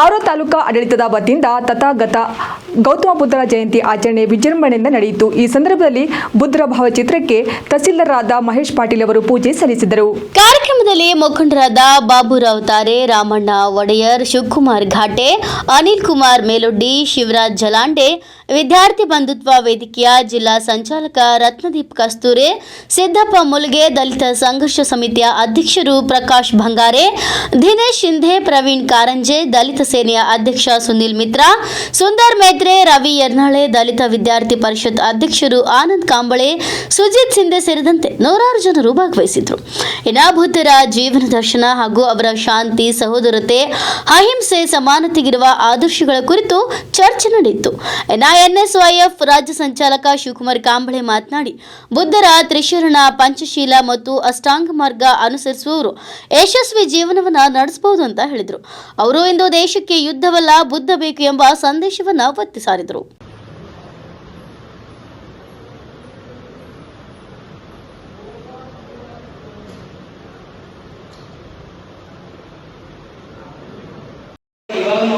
ಆರೋ ತಾಲೂಕಾ ಆಡಳಿತದ ವತಿಯಿಂದ ತಥಾಗತ ಗೌತಮ ಬುದ್ಧರ ಜಯಂತಿ ಆಚರಣೆ ವಿಜೃಂಭಣೆಯಿಂದ ನಡೆಯಿತು. ಈ ಸಂದರ್ಭದಲ್ಲಿ ಬುದ್ಧರ ಭಾವಚಿತ್ರಕ್ಕೆ ತಹಸೀಲ್ದಾರರಾದ ಮಹೇಶ್ ಪಾಟೀಲ್ ಅವರು ಪೂಜೆ ಸಲ್ಲಿಸಿದರು. ಕಾರ್ಯಕ್ರಮದಲ್ಲಿ ಮುಖಂಡರಾದ ಬಾಬುರಾವ್ ತಾರೆ, ರಾಮಣ್ಣ ಒಡೆಯರ್, ಶಿವಕುಮಾರ್ ಘಾಟೆ, ಅನಿಲ್ ಕುಮಾರ್ ಮೇಲೊಡ್ಡಿ, ಶಿವರಾಜ್ ಜಲಾಂಡೆ, ವಿದ್ಯಾರ್ಥಿ ಬಂಧುತ್ವ ವೇದಿಕೆಯ ಜಿಲ್ಲಾ ಸಂಚಾಲಕ ರತ್ನದೀಪ್ ಕಸ್ತೂರೆ, ಸಿದ್ದಪ್ಪ ಮುಲ್ಗೆ, ದಲಿತ ಸಂಘರ್ಷ ಸಮಿತಿಯ ಅಧ್ಯಕ್ಷರು ಪ್ರಕಾಶ್ ಭಂಗಾರೆ, ದಿನೇಶ್ ಶಿಂಧೆ, ಪ್ರವೀಣ್ ಕಾರಂಜೆ, ದಲಿತ ಸೇನೆಯ ಅಧ್ಯಕ್ಷ ಸುನಿಲ್ ಮಿತ್ರಾ, ಸುಂದರ್ ಮೇತ್ರೆ, ರವಿ ಯರ್ನಾಳೆ, ದಲಿತ ವಿದ್ಯಾರ್ಥಿ ಪರಿಷತ್ ಅಧ್ಯಕ್ಷರು ಆನಂದ್ ಕಾಂಬಳೆ, ಸುಜಿತ್ ಸಿಂಧೆ ಸೇರಿದಂತೆ ನೂರಾರು ಜನರು ಭಾಗವಹಿಸಿದ್ರು. ಇನ್ನು ಬುದ್ಧರ ಜೀವನ ದರ್ಶನ ಹಾಗೂ ಅವರ ಶಾಂತಿ, ಸಹೋದರತೆ, ಅಹಿಂಸೆ, ಸಮಾನತೆಗಿರುವ ಆದರ್ಶಗಳ ಕುರಿತು ಚರ್ಚೆ ನಡೆಯಿತು. ಎನ್ಎಸ್ವೈಎಫ್ ರಾಜ್ಯ ಸಂಚಾಲಕ ಶಿವಕುಮಾರ್ ಕಾಂಬಳೆ ಮಾತನಾಡಿ, ಬುದ್ಧರ ತ್ರಿಶರಣ, ಪಂಚಶೀಲ ಮತ್ತು ಅಷ್ಟಾಂಗ ಮಾರ್ಗ ಅನುಸರಿಸುವವರು ಯಶಸ್ವಿ ಜೀವನವನ್ನ ನಡೆಸಬಹುದು ಅಂತ ಹೇಳಿದರು. ಅವರು ಇಂದು ದೇಶಕ್ಕೆ ಯುದ್ಧವಲ್ಲ ಬುದ್ಧ ಬೇಕು ಎಂಬ ಸಂದೇಶವನ್ನ ಒತ್ತಿ ಸಾರಿದರು.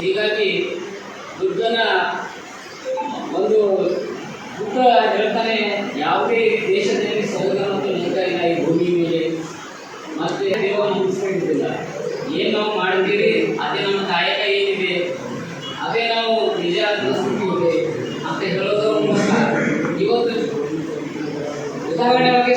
ಹೀಗಾಗಿ ಬುದ್ಧನ ಒಂದು ಬುದ್ಧ ಹೇಳ್ತಾನೆ, ಯಾವುದೇ ದೇಶದಲ್ಲಿ ಸ್ವರ್ಗ ಮತ್ತು ನರಕ ಇಲ್ಲ ಈ ಭೂಮಿ ಮೇಲೆ, ಮತ್ತೆ ದೇವರು ಮುಗಿಸ್ಕೊಂಡಿದ್ದಿಲ್ಲ. ಏನು ನಾವು ಮಾಡಿದ್ದೀವಿ ಅದೇ ನಮ್ಮ ಕಾಯಕ ಏನಿದೆ ಅದೇ ನಾವು ನಿಜ ಸ್ಥಿತಿ ಇದೆ ಅಂತ ಹೇಳೋದ್ರ ಮೂಲಕ ಇವತ್ತು ಉದಾಹರಣೆಯಾಗಿ